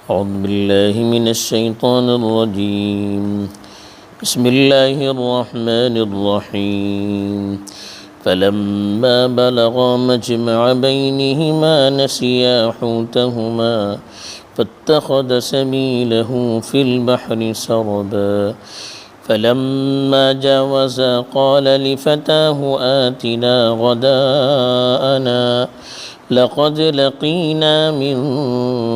أعوذ بالله من الشيطان الرجيم بسم الله الرحمن الرحيم فلما بلغا مجمع بينهما نسيا حوتهما فاتخذ سبيله في البحر سربا فلما جاوزا قال لفتاه آتنا غداءنا لقد لقينا من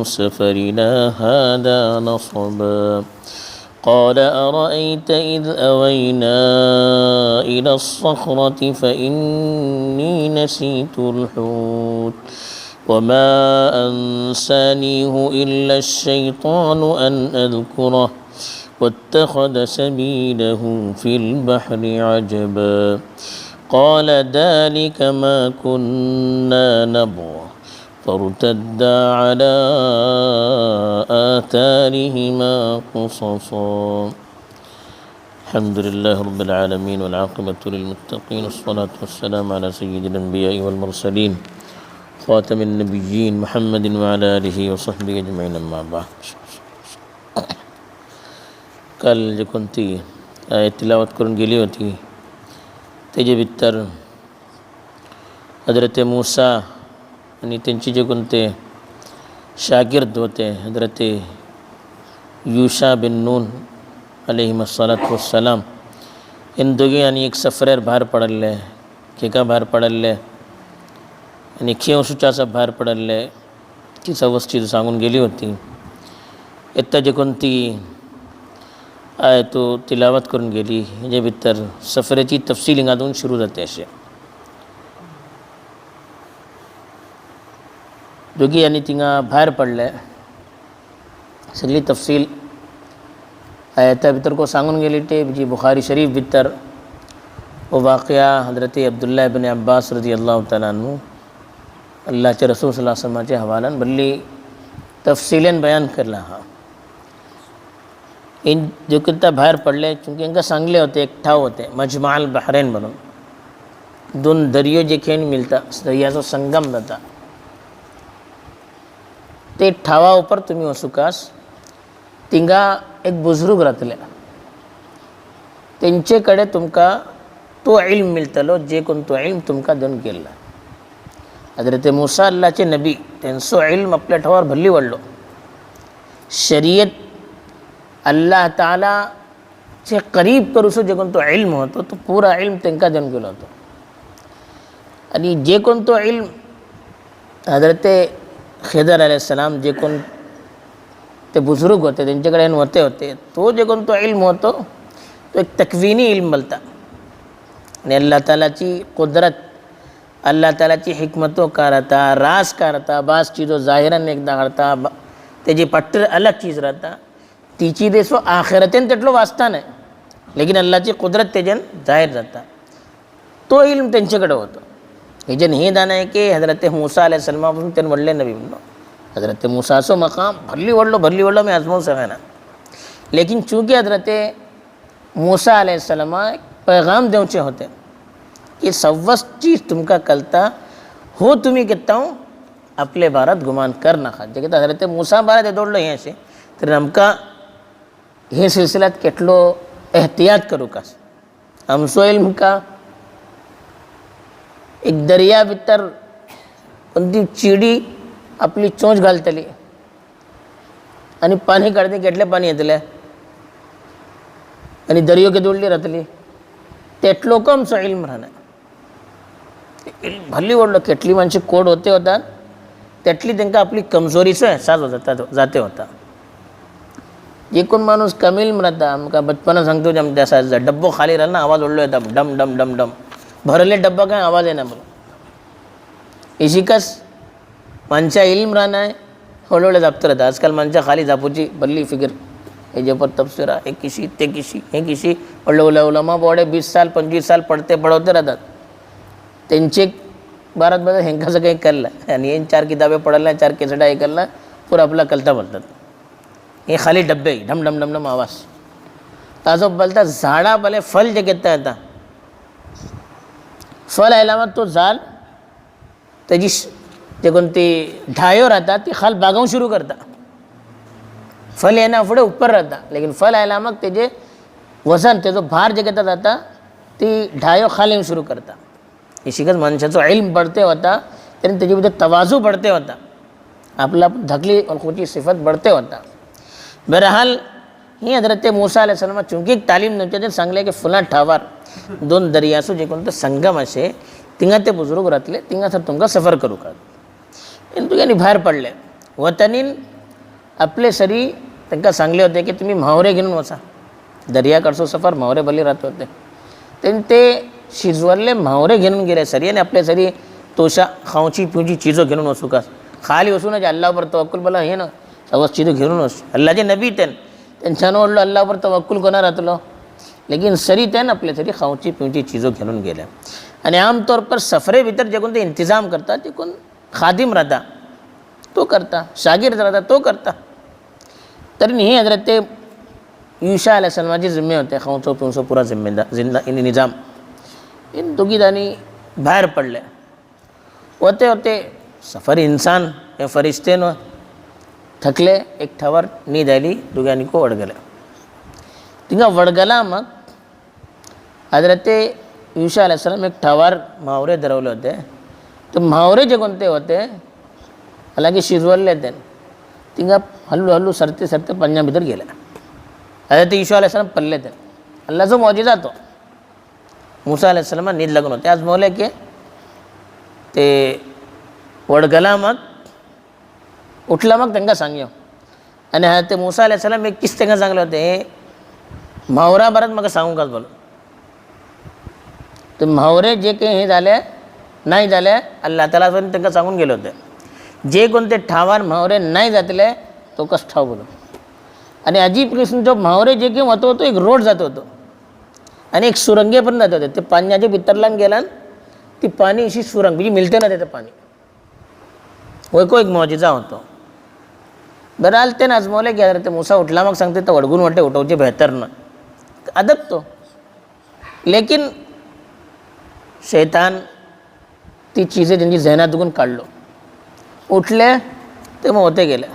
سفرنا هذا نصبا قال أرأيت إذ أوينا إلى الصخرة فإني نسيت الحوت وما أنسانيه إلا الشيطان أن أذكره واتخذ سبيله في البحر عجبا قال ذلك ما كنا نبغ فارتدا على آثارهما قصصا الحمد لله رب العالمين والعاقبة للمتقين والصلاة والسلام على سيد الأنبياء والمرسلين خاتم النبيين محمد وعلى آله وصحبه أجمعين أما بعد. काल जे कोणती आयत तिलावत करून गेली होती त्याचे भितर हजरत मूसा आणि त्यांचे जे कोणते शागिर्द होते हजरत युशा बिन नून अलैहिस्सलातु वस्सलाम इन दोघे आणि एक सफरेर भायर पडले खेका भायर पडले आणि खेवसुचाचा भायर पडले तिचा वस्ती सांगून गेली होती. इत्ता जे कोणती आय तो तिलावत करून गेली हेजे भितर सफरेची तफसील हिंगातून सुरू जाते. अशें दोगी आनी थिंगा भायर पडले सगळी तफसील आयता भितर को सांगून गेली ते जी बुखारी शरीफ भितर वो वाक़या हज़रत अब्दुल्लाह इब्न अब्बास रज़ियल्लाहु तआला अन्हु अल्लाहचे रसूल सल्लल्लाहु अलैहि वसल्लमचे हवालान बल्ली तफसीलन बयान करला. हा इन जो किता भायर पडले चूँकि इंका सांगले होते एक ठाव होते मजमाल बहरैन म्हणून दोन दर्यो जे खेण मिळता दर्याचो संगम जाता ते ठावा उपर तुम्ही वचुकास तिंगा एक बुजुर्ग रावतले तेंचे कडेन तुमकां तो इल्म मिळतलो जे कोण तो इल्म तुमकां दोन केल्ला. हजरत मूसा अल्लाहचे नबी तेंचो इल्म आपल्या ठावार भल्ली वाडलो. शरीयत अल्लाह ताला चे करीब करूसो जे कोण तो इल्म होतो तो पूरा इल्म तेंकां देऊन गेलो होतो. आणि जे कोण तो इल्म हजरत खिदर अलैहिस्सलाम जे कोण ते बुजुर्ग होते तेंचे कडेन होते तो जे कोण तो इल्म होतो तो एक तकवीनी इल्म बोलता. आणि अल्लाह तालाची कुदरत अल्लाह तालाची हिकमतो करता रास करता बास चीज़ो जाहिरन एकदा करता तेजी पट्टर अलग चीज़ रहता तीची देसो आखिरतेन तेटलो वाचता नाही लेकिन अल्लाहची कुदरत तेजन जाहीर जाता तो इल्म तेंचेकडे होतो. हेजन हे दान आहे की हजरत मूसा अलैहिस्सलामापासून ते व्हडले नबी म्हणलो हजरत मूसाचो मकाम भरली व्हडलो मी आजमावूं सगळ्यांना. लेकिन चूँकि हजरत मूसा अलैहिस्सलामा एक पैगाम देवचे होते की सव्वस चीज तुमका कलता हो तुम्ही घेता आपले बारात गुमान कर नाका जे कितें हजरत मूसा बारात येदोडलो हें अशें तर आमकां हे सिलसिलात केटलो एहतियात करूं कास. आमचो इल्म का एक दर्या भितर कोणती चिडी आपली चोंच घालतली आणि पाणी काढते केटले पाणी येतले आणि दर्यो केदोडली रावतली तेटलो आमचो इल्म राहना. भल्ली व्हडलो केटली माणशी कोड होतात तेटली तांकां आपली कमजोरीचो एहसास जाते होता. जे कोण माणूस कमी इल्म राहता आमकां बचपना सांगतो आमच्या असा डब्बो खाली राहिला ना आवाज व्हडलो येता डम डम डम डम भरले डब्बा काय आवाज येना म्हणून इशिकस माणसा इल्म राहना व्हडले जापता राहता. आजकाल माणसा खाली जापूची बल्ली फिगर हेजे पर तफसिरा हे किशी ते किशी हे किशी व्हडले उलमा बोडे 20 साल 25 साल पढवते राहतात तेंचे भारत बद्दल हेंका सगळं केल्ला आणि हे 4 किताबे पडल्या 4 केसटा हे केला पुरा आपला कलता बोलतात. हे खाली डब्बे ढम ढम ढम ढम आवाज ताजो बोलता झाडा भले फल जे घेता येता फल आयला मग तो झाड त्याची जे कोणती ढायो राहतात ती खाल बागावून सुरू करता फल येना फुडे ऊपर रहता, लेकिन फल आयला मग तेजे वजन तेजो भार जे घेता जाता ती ढायो खाली सुरू करता. हे शिकत मनशाचो इल्म बढते होता, त्याने तेजे भितर तवाजू बढते होता, आपला धकली खोची सिफत बढते होता. बहरहाल ही हजरत मूसा अलैहिस्सलाम चूंकि एक तालीम नव्हती ते सांगले की फुला ठावार दोन दर्यासो जे कोणतं संगम असे तिंगा ते बुजुर्ग राहतले तिंगा सर तुमका सफर करू का. तुझ्यानी भायर पडले वतनीन आपले सरी त्यांना सांगले होते की तुम्ही म्हावरे घेऊन वचा. दर्याकडचो सफर म्हावरे भले राहत होते, त्यांनी ते शिजवले म्हावरे घेऊन गेले सरी आणि आपले सरी तोशा खाऊची पिऊची चीजो घेऊन वसू का. खाली वसू ना जे अल्लाहवर तवक्कुल बोला हे ना सवस चीजो घेऊन वसू. अल्लाहचे नबी त्यांच्यानं ओढलो अल्लाहवर तवक्कुल कोणा राहतलो, लेकिन सरी त्यानं आपले सरी खाऊची पिऊची चीजो घेऊन गेल्या. आणि आमतौर पर सफरे भीतर जे कोण ते इंतजाम करता ते कोण खादिम राहता तो करता, शागिर्द राहता तो करता. तरी हे हजरत यूशा अलैहिस्सलामाची जिम्मे होते खाऊचो पिऊचो पुरा जिंदा निजाम. इन दोघीदानी बाहेर पडले होते होते सफर इंसान हे फरिश्तेनं थकले एक ठावर नींद आली दोघांनी को वडगले. तिंगा वडगला मग हजरत यूशा अलैहिस्सलाम एक ठावार म्हावरे धरवले होते. तर म्हावरे जे कोणते होते हालांकी शिजवले ते तिंगा हल्लू हल्लू सरते सरते पंजा भितर गेले. हजरत यूशा अलैहिस्सलाम पडले ते अल्लाहचो मौजिजा तो. मूसा अलैहिस्सलाम नींद लागून होते आज मोले की ते वडगला मग उठला मग त्यांना सांग्यो. आणि हजरत मूसा अलैहिस्सलाम एक किस त्यांना सांगले होते म्हावरा बरात म्हाका सांगू काच बोलो. तर म्हावरे जे काही हे झाले नाही झाले अल्लाह ताला त्यांना सांगून गेले होते जे कोणते ठावार म्हावरे नाही जातले तो कस ठाव बोलो. आणि अजीब किस्म जो म्हावरे जे काही होतो तो एक रोड जात होतो आणि एक सुरंगे पण जात होते. ते पाण्याच्या भितरला गेला ती पाणी अशी सुरंग म्हणजे मिळते ना त्याचं पाणी होय को एक मौजिजा होतो. बहरहाल ते आजमवले की ते मूसा उठला मग सांगते तर वडगून वाटते उठवचे बेहतर ना अदब तो. लेकिन शैतान ती चीज़ें त्यांची जहनातून काढलो. उठले ते मग होते गेले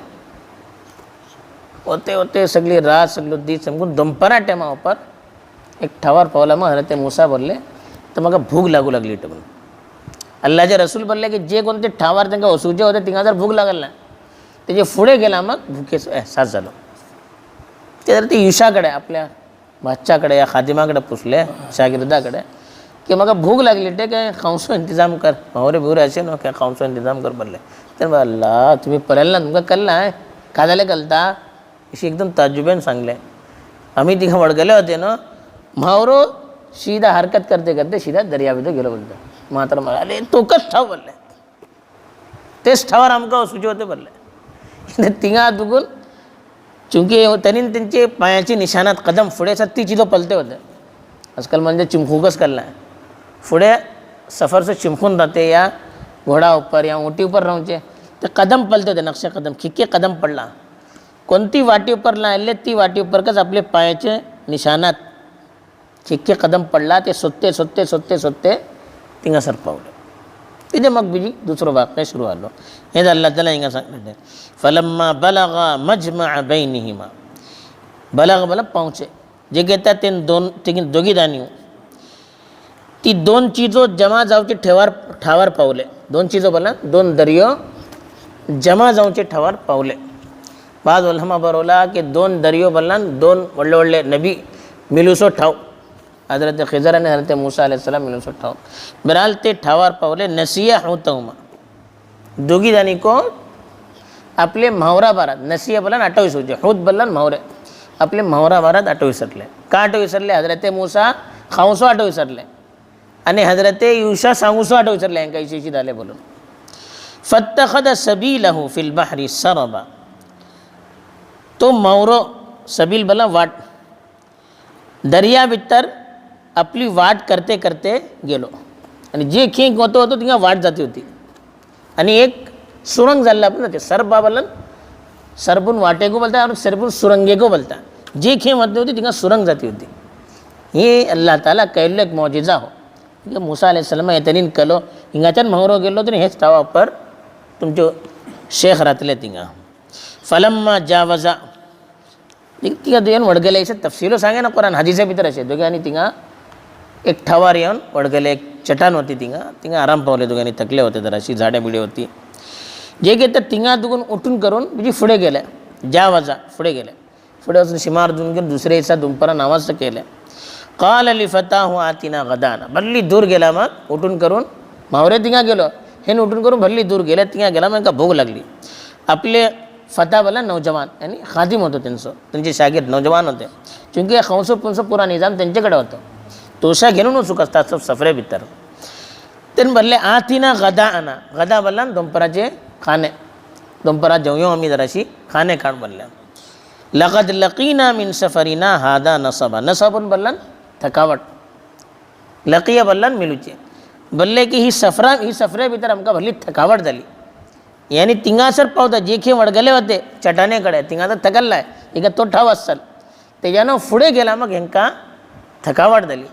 होते होते सगळी रात सगळं दीस समजून दंपरा टेमावर एक ठावार पावला. मग हजरत मूसा बोलले तर मग भूक लागू लागली म्हणून. अल्लाहचे रसूल बोलले की जे कोणते ठावार त्यांना वसूजे होते तिंगा जर भूक लागल ना त्याचे पुढे गेला मग भुकेचा एहसास झालो. ते जर ते युषाकडे आपल्या बादशाकडे या खादिमाकडे पुसले शागिर्दाकडे की मग भूक लागली ते काय खाऊचो इंतजाम कर म्हावरे बिवरे असे नो काय खाऊचो इंतजाम कर बोलले. तर अल्लाह तुम्ही पळेल ना तुमका कळला आहे का झाले कळता अशी एकदम ताजुबेन सांगले. आम्ही तिघं वडगले होते ना म्हावरो सीधा हरकत करते करते सीधा दर्याभितर गेलो बोलतो. मात्र मला अरे तोकच ठाव बोलले तेच ठावर आमका सुचे होते बोलले. तिघा दुगून चूंकि त्यांनी त्यांचे पायाची निशाणात कदम पुढे ती चिजो पलते होते. आजकाल म्हणजे चिमखूकच करला आहे पुढे सफर से चिमखून राहते या घोडा ऊपर या ऊँटी ऊपर राहूचे ते कदम पलते होते नक्शा कदम खिक्के कदम पडला कोणती वाटी ऊपर आले ती वाटी ऊपरकच आपले पायाचे निशाणात खिक्के कदम पडला ते सोदते सोदते सोदते सोदते तिंगा सर पावले. तिथे मग बीजी दुसरं वाक्य सुरू आलो. हे अल्लाह ताला हिंगा सांगते फलम्मा बलगा मजमा बैनिहिमा बलग मतलब पहुँचे जे घेतात ते दोघी दानी ती दोन चीजो जमा जाऊचे ठावार पावले. दोन चीजो बोला दोन दर्यो जमा जाऊचे ठावार पावले. बाद उलमा बरोला की दोन दर्यो बोलना दोन वडले वडले नबी मिलूसो ठाव हजरत खिजर आणि हजरत मूसा अलैहिस्सलाम मिलूसो ठाव. बहरहाल ते ठावार पावले नसिया होतहुमा दोघी दानी को आपले म्हावरा बारात नसिया बोला आठव विसरले हूत बोलला म्हावरे आपले म्हावरा बारात आठव विसरले. का आठव विसरले हजरत मूसा खाऊसो आठव विसरले आणि हजरत यूशा सांगूसो आठव विसरले यांका इशी झाले बोलून. फत्तखद सबीलहु फिल बहरी सरबा तो म्हावरो सबील बोला वाट दर्या भितर आपली वाट करते करते गेलो आणि जे खींक होतो होतो तिंगा वाट जाती होती आणि एक सुरंग झाला पण ते सरबा बोलन सरबून वाटे को बोलता आणि सरबून सुरंगे को बोलता जे खेम होती होती तिंगा सुरंग जाती होती. हे अल्लाह ताला कहलो एक मौजिजा हो कि मूसा अलैहिस्सलाम येतनीन कलो हिंगाच्यान म्हावरो गेलो तर हेच ठावा पर तुमचे शेख राहतले तिंगा. फलम्मा जावजा तिका येऊन वडगले असे तफसिलो सांगे ना कुरान हदीसे भितर असे दोघांनी तिंगा एक ठवार येऊन वडगले एक चटान होती तिंगा आराम पावले दोघांनी थकले होते जराशी झाड्या बिडे होती जे घेतात तिंगा दुगून उठून करून म्हणजे पुढे गेल्या ज्या वाजा पुढे गेल्या पुढे वाजून शिमार दुन घेऊन दुसऱ्या हिस्सा दुंपरा नावाचं केलं काल अली फताहू आतिना गदाना भल्ली दूर गेला मग उठून करून मावरे तिंगा गेलो हे उठून करून भल्ली दूर गेल्या तिंगा गेला मग का भूक लागली आपले फता बोला नौजवान यानी खादिम होतं त्यांचे शागिर्द नौजवान होते चूंकि खौसो पुंसो पुरा निजाम त्यांच्याकडे होतं तोशा घेऊन चूक असतात सब सफरे भितर त्यांनी भरले आतिना गदा बोलला दोनपराचे खाणे दोनपरा जेवयो आम्ही जराशी खाणे खाण बोलल्या लक़द लकीना मिन सफरीना हादा नसबन बोलला थकावट लकिया बोलला मिलूचे बोलले की ही सफरे भितर आमका भरली थकावट झाली यानी तिंगासर पावता जे खे वडगले होते चटानेकडे तिंगा तर थकल्लाय इका तो ठाव असल त्याच्यानं पुढे गेला मग हेंका थकावट झाली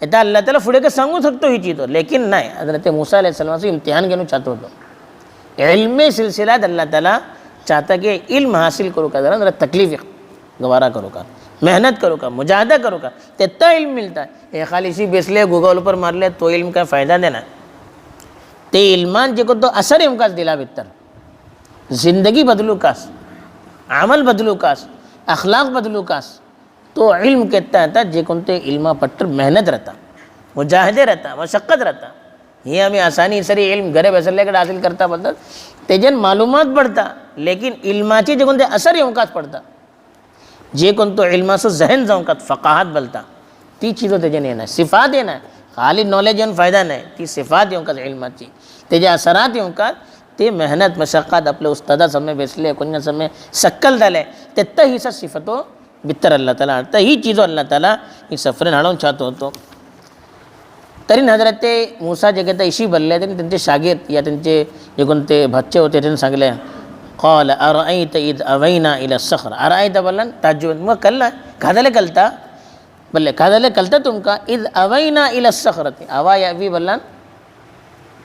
आता अल्लाह ताला पुढे का सांगू शकतो ही चीज लेकिन नाही हजरत मूसा अलैहिस्सलामचं इम्तिहान घेणं चाहतो होतो इल्मे सिलसिलात अल्लाह ताला चाहता कि इल्म हासिल करो का जरा तकलीफ गवारा करो का मेहनत करो का मुजाहदा करो का तेता इल्म मिलता है ये खाली सी बेसले गूगल पर मारले तो इल्म का फ़ायदा देना ते इल्मान जेको तो असर इमकास दिला भितर जिंदगी बदलू कास अमल बदलू कास अखलाक बदलू कास तो इल्म कहता है जे कोणते इल्मा पट्टर मेहनत रहता मुजाहदे रहता मशक्क़त रहता हे आम्ही आसानी सरी इल्म घरे बसल्याकडे हासिल करता बद्दल तेजन मालूमात पडता लेकिन इल्माची जे कोणते असर इमकास पडता जे कोणतो इल्मासो जहन जाऊन का फकाहात बोलता ती चीज़ो तेजन येणार सिफात येणार खाली नॉलेज येऊन फायदा नाही ती सिफात येऊन का इल्माची तेजे असरात येऊन का ते मेहनत मशक्क़त आपले उस्तादा समय बेसले कोणत्या समय सक्कल झाले तेत्ता ही सा सिफतो बित्तर अल्लाह ताला तर ही चीज़ो अल्लाह ताला ही सफरेन हाडून चाहतो होतो तरी हजरत मूसा जे कहता इशी बोलले त्यांचे शागिर्द या त्यांचे जे कोणते बच्चे होते त्यांनी सांगले क़ाल अरअयत इद अवैना इला सखर अरअयत बोलन ताज्जुब मग कल्ला खादले कलता बोले खादले कलता तुमका इद अवैना इला सखरती आवा यावी बोलन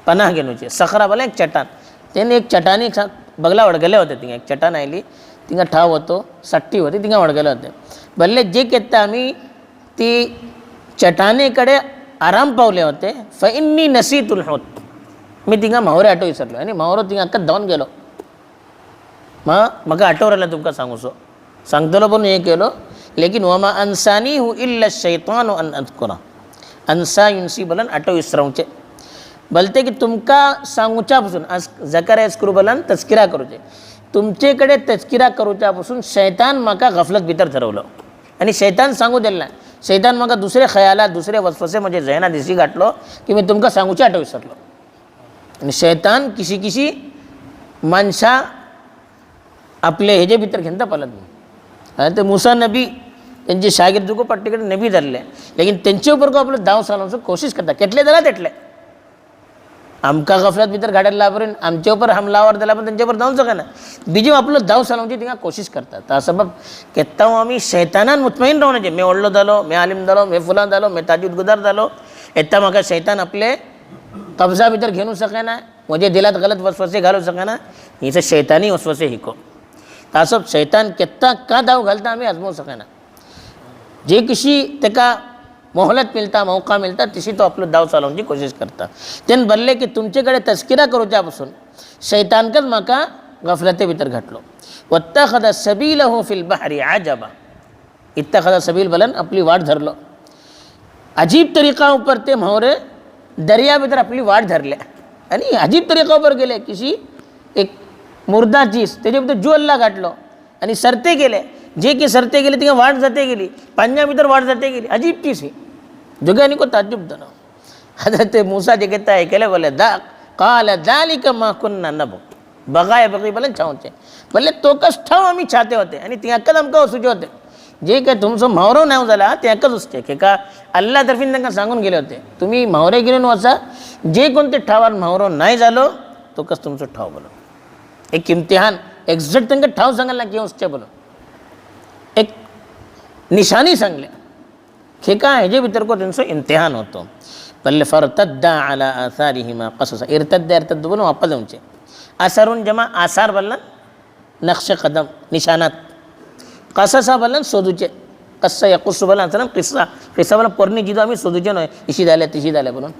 पनाह घेणूचे सखरा बोला एक चट्टान त्यांनी एक चटानी बगला वडगले होते तिंगा एक चट्टान आयली तिंगा ठाव होतो सट्टी होती तिंगा वडगले होते बोलले जे कहता आम्ही ती चटानेकडे आराम पावले होते फइन्नी नसीतुल हुत मी तिंगा मावरे आठो विसरलो आणि मावरो तिंगा अक्का धावून गेलो म्हाका आठवून राहिला तुमका सांगूसो सांगतलो पण हे केलो लेकिन वमा अनसानी हु इल्ला शैतान अन अذकुरा अनसा युनसी बोलन आठो विसरावचे बोलते की तुमका सांगूच्यापासून आज जकर एस्क्रू बोलन तस्किरा करूचे तुमचेकडे तस्किरा करूच्यापासून शैतान म्हाका गफलत भितर ठरवलं आणि शैतान सांगू दिला शैतान म्हाका दुसरे खयालात दुसरे वसवसे म्हणजे जहना दिसी गाठलो की मी तुमका सांगूचे आठव विसरलो आणि शैतान किशी माणसा आपले हेजे भितर घेता पालत नाही ते मूसा नबी त्यांचे शागिर्द को पट्टीकडे नबी धरले लेकिन त्यांचे उपर को आपलं दाव चालवण्याची कोशिश करता केटले झाला तेटले आमका गफलत भितर गाड्याला लावरून आमच्या उपर हमलावर दिला पण त्यांच्यावर जाऊन सका ना बीजे आपलं दाव चालवची तिंगा कोशिश करतात ता सबब केत्ता आम्ही शैतानान मुतमईन राहण्याचे मी ओळलो जालो मी आलिम जालो मी फुला जालो मी ताजुद गुदार जालो येता म्हाका शैतान आपले कब्जा भितर घेऊ सकेना म्हणजे दिलात गलत वसवसे घालू सकेना हिचं शैतानी वसवसे हिको ता सब शैतान केत्ता का दाव घालता आम्ही आजमवू सकेना जे किशी तेका मोहलत मिळता मौका मिळता तशी तो आपलं दाव चालवण्याची कोशिश करता त्यानं बोलले की तुमच्याकडे तस्किरा करूच्यापासून शैतानकच म्हाका गफलते भितर घातलो वत्तखद सबीलहु फिल बहरी आजबा इत्तखद सबील बोलन आपली वाट धरलो अजीब तरीका ऊपर ते म्हावरे दर्या भितर आपली वाट धरल्या आणि अजीब तरीका ऊपर गेले किशी एक मुर्दा चीज त्याच्या भितर ज्वेलला घातलो आणि सरते गेले जे की सरते गेले तिका वाट जाते गेली पांजा भितर वाट जाते गेली अजीब चीज ही जोग्यानी को ताज्जुब धनो हजरत मूसा जे कहता है केले बोले दा काल जालिका मा कुन्ना नबु बगाय बगी बोले छावचे बोले तो कस ठाव आम्ही छाते होते आणि ती अक्कद आमका वसूचे होते जे काय तुमचं म्हावरो नाही झाला ते अक्कच असते की का अल्लाह तर्फीन त्यांना सांगून गेले होते तुम्ही म्हावरे गिरून वाचा जे कोणते ठावार म्हावरो नाही झालो तो कस तुमचं ठाव बोलो एक इम्तिहान एक्झॅक्ट त्यांना ठाव सांगायला किंवा उसचे बोलो एक निशानी सांगले हे काय हेजे भितर को त्यांचं इम्तिहान होतो पल्ले फरतद्दा अला आसारिहिमा कससा इर्तद्द बोलून वापस जाऊनचे आसारून जमा आसार बोलला नक्श कदम निशानात कसा बलन सोदूचे कस्सा यकुस्सु बलन असं किस्सा बलन पोरणी जिदो आम्ही सोदूचे नव्हे इशी झाल्या तिशी झाल्या म्हणून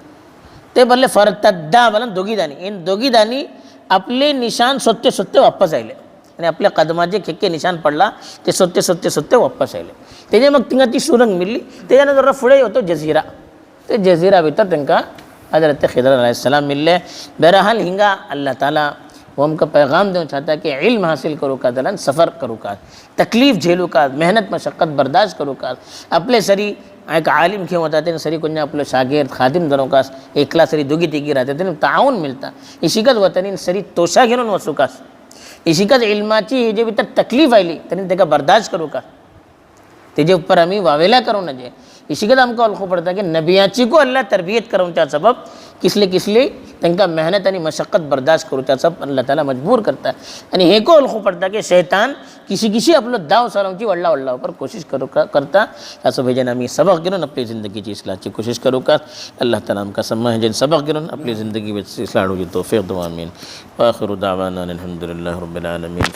ते बोलले फरतद्दा बलन दोघी दानी इन दोघी दानी आपले निशान सोते सोते वापस आले आणि आपल्या कदमाचे खेक्के निशान पडला ते सोते सोते सोते वापस आले त्याचे मग तिंगा ती सुरंग मिळली त्याच्यानं जरा पुढे होतो जझीरा ते जझीरा भितर त्यांना हजरत खिदर अलैहिस्सलाम मिलले बहरहाल हिंगा अल्लाह ताला वो हमको पैगाम देना चाहता है कि इल्म हासिल करो का दलन सफ़र करो का तकलीफ झेलू का मेहनत मशक्क़त बर्दाश्त करो का आपले सरी एक आलिम क्यों होता है सरी कुछ आपलं शागिर खादिम दोनों का एकला सरी दोघी तिघी राहते त्यांना ताऊन मिळता इशिकच वतनी सरी तोशा घेऊन वसू का इशिकच इल्माची हे जे भितर तकलीफ आली त्यांनी त्याका बर्दाश्त करू का त्याच्या ऊपर आम्ही वावेला करू नये इशिकत आमका ओळखू पडता की नबियाची को अल्लाह तरबियत करून त्या सबब किसले त्यांना मेहनत आणि मशक्क़त बर्दाश्त करू त्या सब अल्लाह ताला मजबूर करता आणि हे को ओळखू पडता की शैतान किसी आपलं दाव सारवची वडला पर कोशिश करू का करता असं भेजन आम्ही सबक घेऊन आपली ज़िंदगीची इस्लाहची कोशिश करू का अल्लाह ताला आमका समजन सबक घेऊन आपली ज़िंदगी में इस्लाह होगी तौफीक दुआ आमीन व आखिरु दावाना अल्हम्दुलिल्लाहि रब्बिल आलमीन।